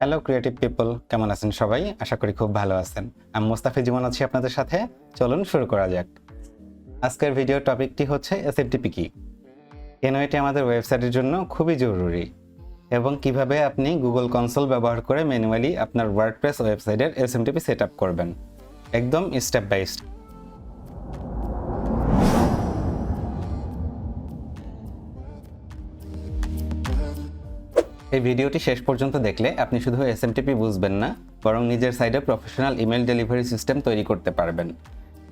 Hello creative people, কেমন আছেন সবাই? আশা করি খুব ভালো আছেন। আমি মোস্তাফি জীবন আছি আপনাদের সাথে। চলুন শুরু করা যাক। আজকের ভিডিও টপিকটি হচ্ছে এসএমটিপি কি, কেন এটি আমাদের ওয়েবসাইটের জন্য খুবই জরুরি এবং কিভাবে আপনি গুগল কনসোল ব্যবহার করে ম্যানুয়ালি আপনার ওয়ার্ডপ্রেস ওয়েবসাইটের এসএমটিপি সেট আপ করবেন, একদম স্টেপ বাই স্টেপ। এই ভিডিওটি শেষ পর্যন্ত দেখলে আপনি শুধু এসএমটিপি বুঝবেন না, বরং নিজের সাইটে প্রফেশনাল ইমেল ডেলিভারি সিস্টেম তৈরি করতে পারবেন,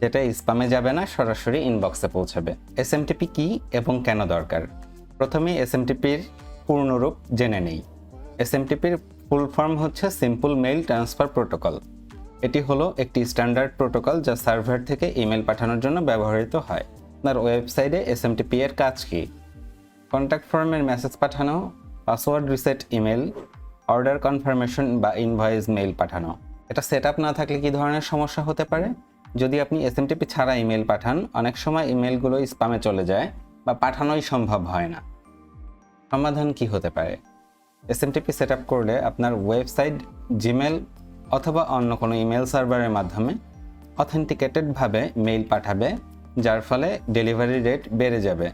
যেটা স্প্যামে যাবে না, সরাসরি ইনবক্সে পৌঁছাবে। এসএমটিপি কি এবং কেন দরকার? প্রথমে এসএমটিপির পূর্ণরূপ জেনে নেই। এসএমটিপির ফুল ফর্ম হচ্ছে সিম্পল মেইল ট্রান্সফার প্রোটোকল। এটি হলো একটি স্ট্যান্ডার্ড প্রোটোকল যা সার্ভার থেকে ইমেল পাঠানোর জন্য ব্যবহৃত হয়। আপনার ওয়েবসাইটে এসএমটিপি এর কাজ কি? কন্ট্যাক্ট ফর্মের মেসেজ পাঠানো, password reset email, order confirmation বা ইনভয়েস মেইল পাঠানো। এটা সেট আপ না থাকলে কী ধরনের সমস্যা হতে পারে? যদি আপনি এসএমটিপি ছাড়া ইমেল পাঠান, অনেক সময় ইমেলগুলো স্প্যামে চলে যায় বা পাঠানোই সম্ভব হয় না। সমাধান কি হতে পারে? এসএমটিপি সেট আপ করলে আপনার ওয়েবসাইট জিমেল অথবা অন্য কোনো ইমেল সার্ভারের মাধ্যমে অথেন্টিকেটেডভাবে মেইল পাঠাবে, যার ফলে ডেলিভারি রেট বেড়ে যাবে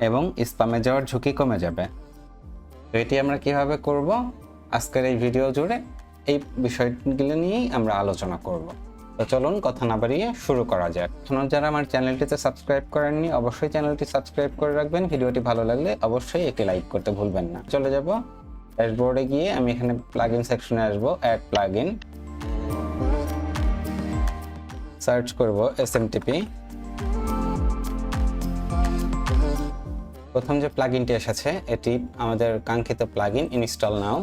এবং স্প্যামে যাওয়ার ঝুঁকি কমে যাবে। তো এটি আমরা কিভাবে করব? আজকের এই ভিডিও জুড়ে এই বিষয়গুলো নিয়েই আমরা আলোচনা করব। তো চলুন কথা না বাড়িয়ে শুরু করা যাক। এখনও যারা আমার চ্যানেলটিতে সাবস্ক্রাইব করেননি, অবশ্যই চ্যানেলটি সাবস্ক্রাইব করে রাখবেন। ভিডিওটি ভালো লাগলে অবশ্যই একটি লাইক করতে ভুলবেন না। চলে যাব ড্যাশবোর্ডে গিয়ে আমি এখানে প্লাগইন সেকশনে আসবো, অ্যাড প্লাগইন, সার্চ করব এসএমটিপি। প্রথম যে প্লাগইনটি এসেছে এটি আমাদের কাঙ্ক্ষিত প্লাগইন। ইনস্টল নাও।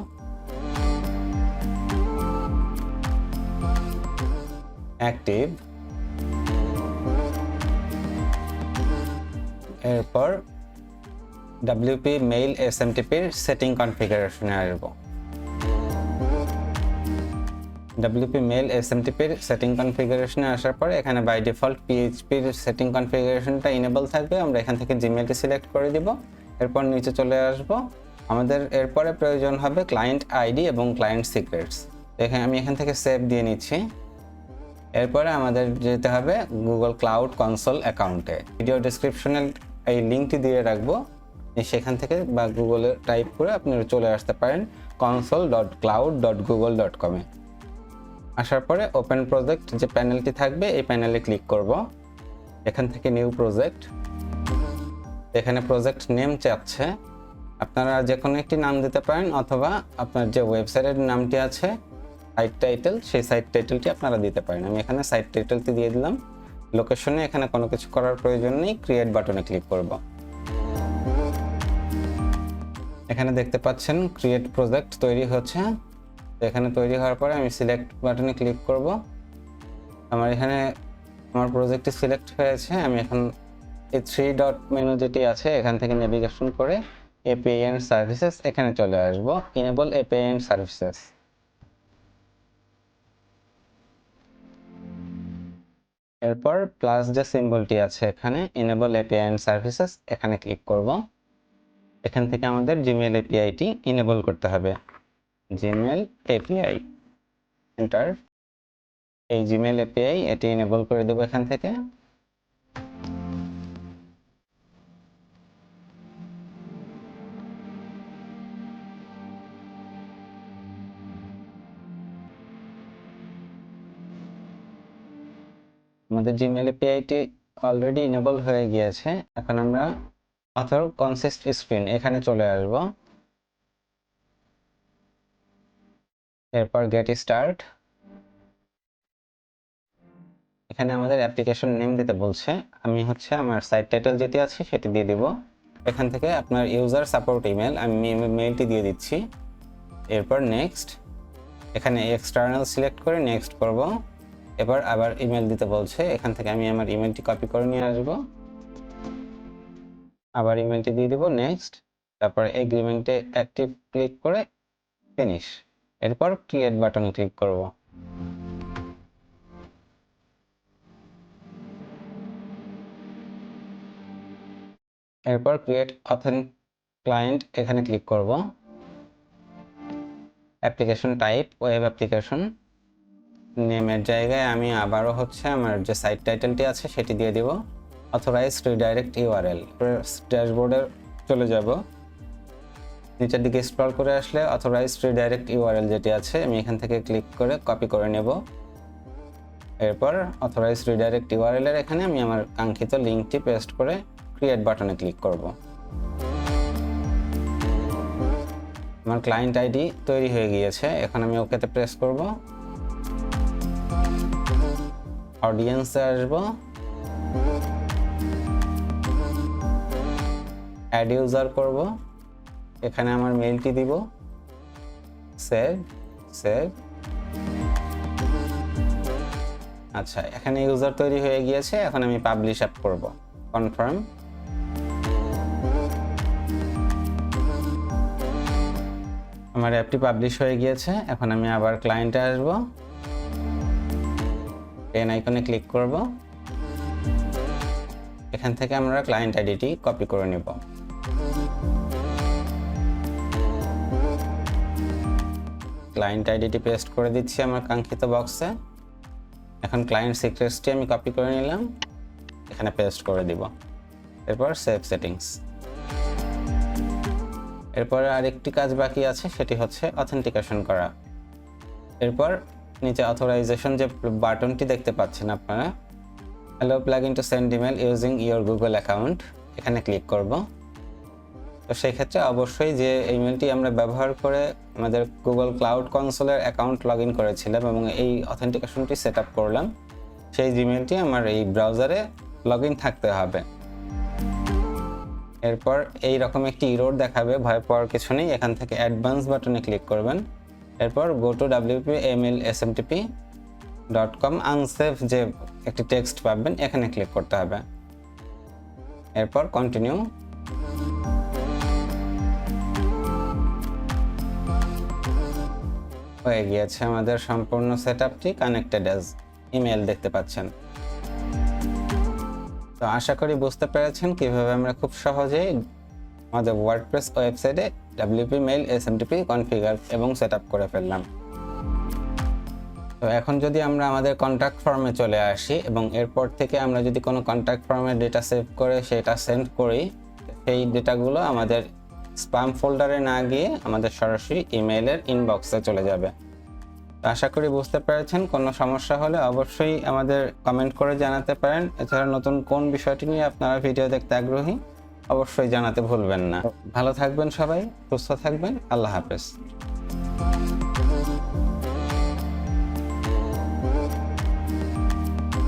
অ্যাক্টিভ। এরপর WP Mail SMTP এর সেটিং কনফিগারেশনে আসব। WP Mail SMTP এর সেটিং কনফিগারেশনে আসার পর এখানে বাই ডিফল্ট PHP এর সেটিং কনফিগারেশনটা ইনেবল থাকবে। আমরা এখান থেকে জিমেলটি সিলেক্ট করে দিব। এরপর নিচে চলে আসব। আমাদের এরপরে প্রয়োজন হবে ক্লায়েন্ট আইডি এবং ক্লায়েন্ট সিক্রেটস। আমি এখান থেকে সেভ দিয়ে নিচ্ছি। এরপরে আমাদের যেতে হবে গুগল ক্লাউড কনসোল অ্যাকাউন্টে। ভিডিও ডেসক্রিপশনে এই লিঙ্কটি দিয়ে রাখবো, সেখান থেকে বা গুগলে টাইপ করে আপনি চলে আসতে পারেন console.cloud.google.com এ। আসার পরে ওপেন প্রজেক্ট যে প্যানেলটি থাকবে এই প্যানেলে ক্লিক করব। এখান থেকে নিউ প্রজেক্ট, এখানে প্রজেক্ট নেম চাচ্ছে, আপনারা যে কোনো একটি নাম দিতে পারেন অথবা আপনার যে ওয়েবসাইটের নামটি আছে সাইট টাইটেল, সেই সাইট টাইটেলটি আপনারা দিতে পারেন। আমি এখানে সাইট টাইটেলটি দিয়ে দিলাম। লোকেশনে এখানে কোনো কিছু করার প্রয়োজন নেই, ক্রিয়েট বাটনে ক্লিক করব। এখানে দেখতে পাচ্ছেন ক্রিয়েট প্রজেক্ট তৈরি হচ্ছে। এখানে তৈরি হওয়ার পরে আমি সিলেক্ট বাটনে ক্লিক করব। আমার প্রজেক্টটি সিলেক্ট হয়েছে। আমি এখন এই 3 ডট মেনু যেটি আছে এখান থেকে নেভিগেশন করে এপিআই এন্ড সার্ভিসেস এখানে চলে আসব। Enable API and services. এরপর প্লাস যে সিম্বলটি আছে এখানে ইনেবল এপিআই এন্ড সার্ভিসেস এখানে ক্লিক করব। এখান থেকে আমাদের জিমেল এপিআইটি ইনেবল করতে হবে। Gmail API, enter. এই জিমেল এপিআই এটি ইনেবল করে দেব এখান থেকে। আমাদের জিমেল এপিআইটি অলরেডি ইনেবল হয়ে গিয়েছে। এখন আমরা অথর কনসেপ্ট স্ক্রিন এখানে চলে আসব। এরপর গেট স্টার্ট। এখানে আমাদের অ্যাপ্লিকেশন নেম দিতে বলছে। আমি আমার সাইট টাইটেল যেটি আছে সেটি দিয়ে দিব। এখান থেকে আপনার ইউজার সাপোর্ট ইমেল, আমি মেইলটি দিয়ে দিচ্ছি। এরপর নেক্সট, এখানে এক্সটার্নাল সিলেক্ট করে নেক্সট করব। এবার আবার ইমেল দিতে বলছে। এখান থেকে আমি আমার ইমেলটি কপি করে নিয়ে আসব, আবার ইমেলটি দিয়ে দিব, নেক্সট। তারপর এগ্রিমেন্টে অ্যাক্টিভ ক্লিক করে ফিনিশ। এরপর ক্রিয়েট বাটনে ক্লিক করব। এরপর ক্রিয়েট অথেন্টিক ক্লায়েন্ট এখানে ক্লিক করব। অ্যাপ্লিকেশন টাইপ ওয়েব অ্যাপ্লিকেশন, নেমের জায়গায় আমি আবারও হচ্ছে আমার যে সাইট টাইটেলটি আছে সেটি দিয়ে দিব, অথরাইজড রিডাইরেক্ট ইউআরএল। ড্যাশবোর্ডে চলে যাব, নিচের দিকে স্ক্রল করে আসলে অথরাইজড রিডাইরেক্ট ইউআরএল যেটি আছে আমি এখান থেকে ক্লিক করে কপি করে নেব। এরপর অথরাইজড রিডাইরেক্ট ইউআরএল এর এখানে আমি আমার কাঙ্ক্ষিত লিঙ্কটি পেস্ট করে ক্রিয়েট বাটনে ক্লিক করব। আমার ক্লায়েন্ট আইডি তৈরি হয়ে গিয়েছে, এখন আমি ওকেতে প্রেস করব। অডিয়েন্সে আসব, অ্যাড ইউজার করব, এখানে আমার মেইলটি দিব, সেভ। আচ্ছা, এখানে ইউজার তৈরি হয়ে গিয়েছে, এখন আমি পাবলিশ অ্যাপ করব, কনফার্ম। আমার অ্যাপটি পাবলিশ হয়ে গিয়েছে, এখন আমি আবার ক্লায়েন্টে আসব, পেন আইকনে ক্লিক করব, এখান থেকে আমরা ক্লায়েন্ট আইডিটি কপি করে নেব। ক্লায়েন্ট আইডিটি পেস্ট করে দিচ্ছি আমার কাঙ্ক্ষিত বক্সে। এখন ক্লায়েন্ট সিক্রেটসটি আমি কপি করে নিলাম, এখানে পেস্ট করে দিব। এরপর সেভ সেটিংস। এরপর আরেকটি কাজ বাকি আছে, সেটি হচ্ছে অথেন্টিকেশন করা। এরপর নিচে অথরাইজেশন যে বাটনটি দেখতে পাচ্ছেন আপনারা, hello plugin to send email using your Google account, এখানে ক্লিক করব। তো সেই ক্ষেত্রে অবশ্যই যে ইমেলটি আমরা ব্যবহার করে আমাদের গুগল ক্লাউড কনসোলের অ্যাকাউন্ট লগ ইন করেছিলাম এবং এই অথেন্টিকেশনটি সেট আপ করলাম, সেই জিমেলটি আমার এই ব্রাউজারে লগ ইন থাকতে হবে। এরপর এই রকম একটি ইরর দেখাবে, ভয় পাওয়ার কিছু নেই, এখান থেকে অ্যাডভান্স বাটনে ক্লিক করবেন। এরপর go to WP Mail SMTP.com unsave যে একটি টেক্সট পাবেন, এখানে ক্লিক করতে হবে। এরপর কন্টিনিউ। হয়ে গিয়েছে আমাদের সম্পূর্ণ সেটআপটি কানেক্টেড অ্যাজ ইমেল দেখতে পাচ্ছেন। তো আশা করি বুঝতে পেরেছেন কিভাবে আমরা খুব সহজেই আমাদের ওয়ার্ডপ্রেস ওয়েবসাইটে WP Mail SMTP কনফিগার এবং সেটআপ করে ফেললাম। তো এখন যদি আমরা আমাদের কন্ট্যাক্ট ফর্মে চলে আসি এবং এরপর থেকে আমরা যদি কোনো কন্ট্যাক্ট ফর্মের ডেটা সেভ করে সেটা সেন্ড করি, সেই ডেটাগুলো আমাদের স্প্যাম ফোল্ডারে না গিয়ে আমাদের সরাসরি ইমেইলের ইনবক্সে চলে যাবে। তো আশা করি বুঝতে পেরেছেন। কোনো সমস্যা হলে অবশ্যই আমাদের কমেন্ট করে জানাতে পারেন। এছাড়া নতুন কোন বিষয়টি নিয়ে আপনারা ভিডিও দেখতে আগ্রহী অবশ্যই জানাতে ভুলবেন না। ভালো থাকবেন সবাই, সুস্থ থাকবেন, আল্লাহ হাফেজ।